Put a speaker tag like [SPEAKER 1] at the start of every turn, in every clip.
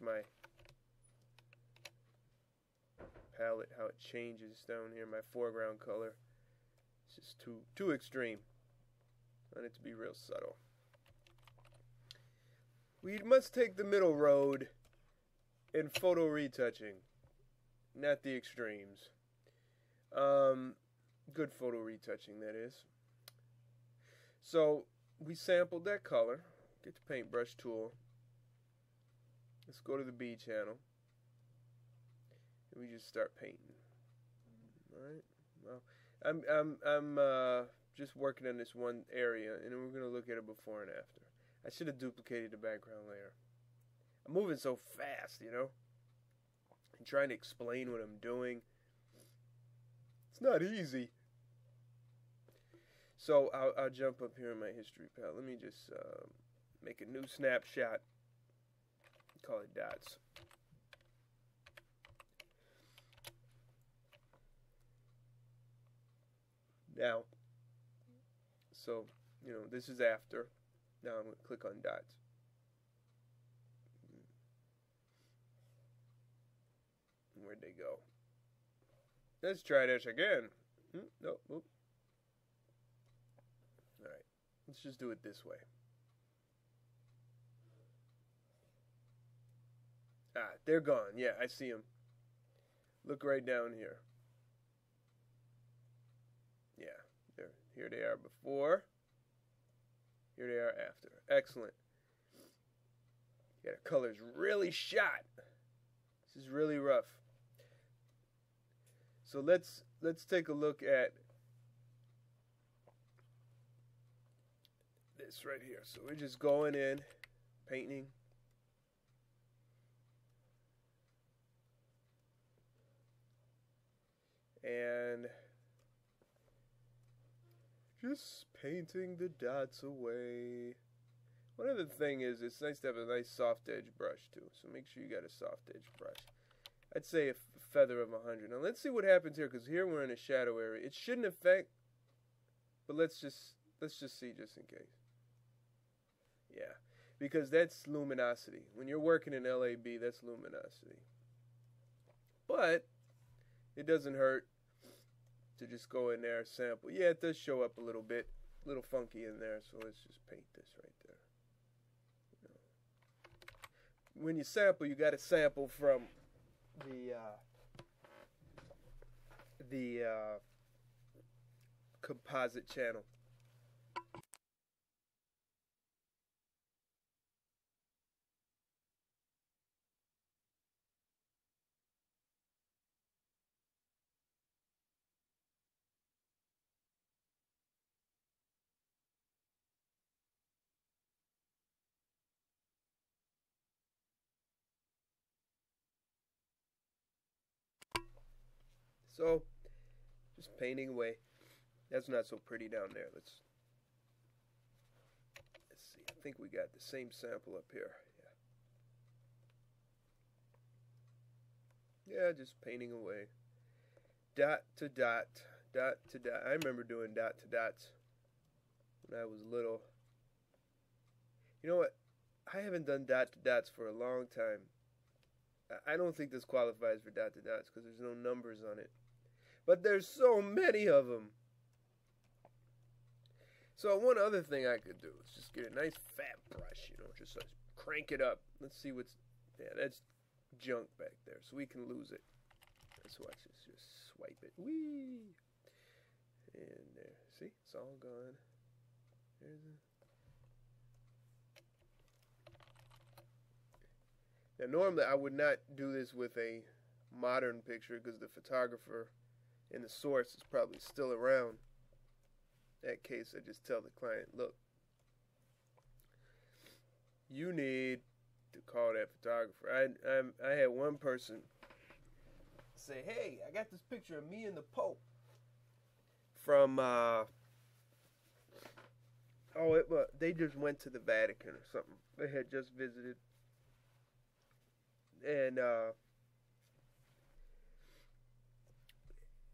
[SPEAKER 1] my palette, how it changes down here, my foreground color. It's just too extreme. I want it to be real subtle. We must take the middle road in photo retouching, not the extremes. Good photo retouching, that is. So we sampled that color. Get the paintbrush tool. Let's go to the B channel. And we just start painting. All right. Well, I'm just working on this one area, and then we're gonna look at it before and after. I should have duplicated the background layer. I'm moving so fast, you know, and trying to explain what I'm doing. It's not easy. So I'll jump up here in my history palette. Let me just make a new snapshot. Call it dots. Now, so, you know, this is after. Now I'm going to click on dots. Where'd they go? Let's try this again. Nope. All right. Let's just do it this way. Ah, they're gone. Yeah, I see them. Look right down here. Yeah, here they are before. Here they are after. Excellent. Yeah, the color's really shot. This is really rough. So let's take a look at this right here. So we're just going in, painting. And just painting the dots away. One other thing is, it's nice to have a nice soft edge brush too. So make sure you got a soft edge brush. I'd say a feather of 100. Now let's see what happens here, because here we're in a shadow area. It shouldn't affect, but let's just see just in case. Yeah, because that's luminosity. When you're working in LAB, that's luminosity. But it doesn't hurt to just go in there and sample. Yeah, it does show up a little bit, a little funky in there, so let's just paint this right there. You know. When you sample, you got to sample from the composite channel. So, just painting away. That's not so pretty down there. Let's see. I think we got the same sample up here. Yeah, just painting away. Dot to dot, dot to dot. I remember doing dot to dots when I was little. You know what? I haven't done dot to dots for a long time. I don't think this qualifies for dot to dots because there's no numbers on it. But there's so many of them. So one other thing I could do is just get a nice fat brush, you know, just crank it up. Let's see what's, yeah, that's junk back there, so we can lose it. Let's watch this, just swipe it. Whee! And there, see, it's all gone. There's Now normally I would not do this with a modern picture because the photographer and the source is probably still around. In that case, I just tell the client, look, you need to call that photographer. I had one person say, hey, I got this picture of me and the Pope from, they just went to the Vatican or something. They had just visited. And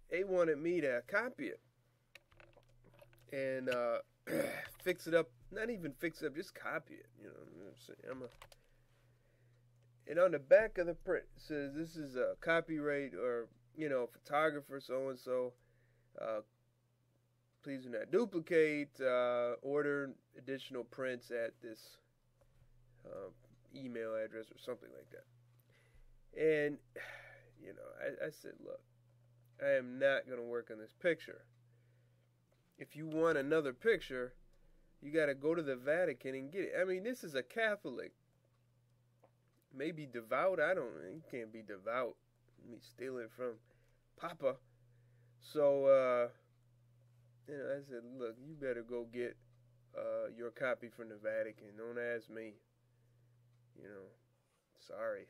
[SPEAKER 1] they wanted me to copy it and fix it up. Not even fix it up, just copy it. You know what I'm saying? And on the back of the print it says this is a copyright, or photographer so and so. Please do not duplicate. Order additional prints at this email address or something like that. And I said, look, I am not going to work on this picture. If you want another picture, you got to go to the Vatican and get it. I mean, this is a Catholic. Maybe devout. You can't be devout. Me stealing from Papa. So, I said, look, you better go get your copy from the Vatican. Don't ask me. Sorry.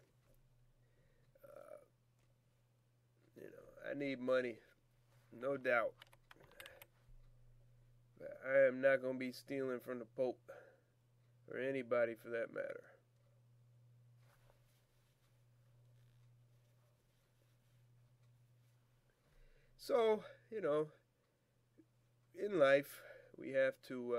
[SPEAKER 1] I need money, no doubt. But I am not going to be stealing from the Pope, or anybody for that matter. So, in life, we have to,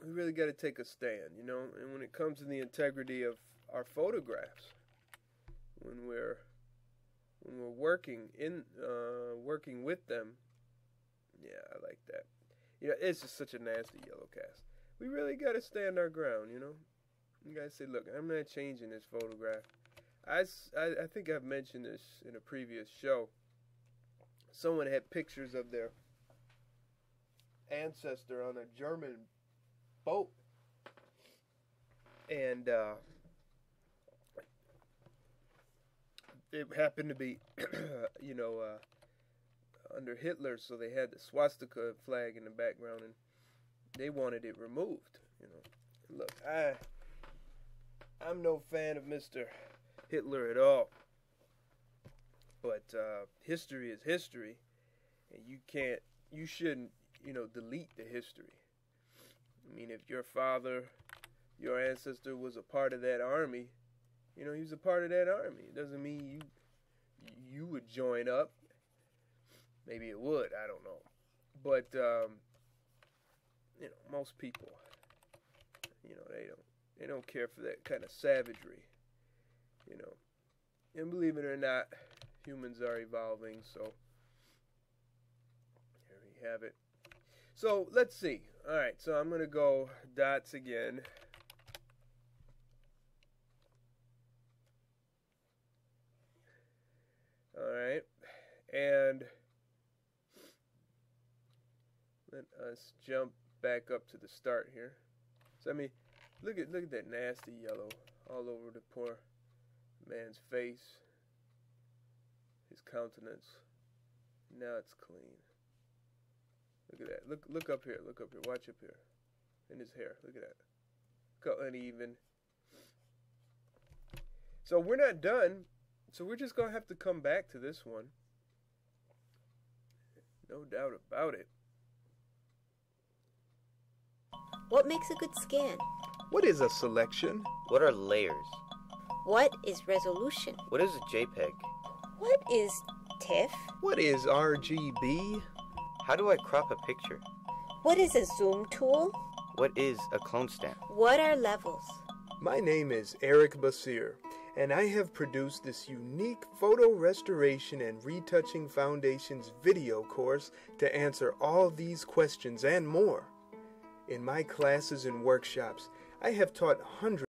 [SPEAKER 1] we really got to take a stand, and when it comes to the integrity of our photographs, when we're working with them, yeah, I like that. It's just such a nasty yellow cast. We really got to stand our ground, You got to say, look, I'm not changing this photograph. I think I've mentioned this in a previous show. Someone had pictures of their ancestor on a German boat, and it happened to be, under Hitler, so they had the swastika flag in the background, and they wanted it removed. Look, I'm no fan of Mr. Hitler at all, but history is history, and you shouldn't, delete the history. I mean, if your father, your ancestor was a part of that army, he was a part of that army. It doesn't mean you would join up. Maybe it would, I don't know. But, most people, they don't care for that kind of savagery, And believe it or not, humans are evolving, so here we have it. So, let's see. Alright, so I'm going to go dots again. Alright, and let us jump back up to the start here. So, look at that nasty yellow all over the poor man's face, his countenance. Now it's clean. Look at that. Look up here. Look up here. Watch up here. In his hair. Look at that. Look how uneven. So we're not done. So we're just going to have to come back to this one. No doubt about it.
[SPEAKER 2] What makes a good scan?
[SPEAKER 1] What is a selection?
[SPEAKER 3] What are layers?
[SPEAKER 2] What is resolution?
[SPEAKER 3] What is a JPEG?
[SPEAKER 2] What is TIFF?
[SPEAKER 1] What is RGB?
[SPEAKER 3] How do I crop a picture?
[SPEAKER 2] What is a zoom tool?
[SPEAKER 3] What is a clone stamp?
[SPEAKER 2] What are levels?
[SPEAKER 1] My name is Eric Basir, and I have produced this unique photo restoration and retouching foundations video course to answer all these questions and more. In my classes and workshops, I have taught hundreds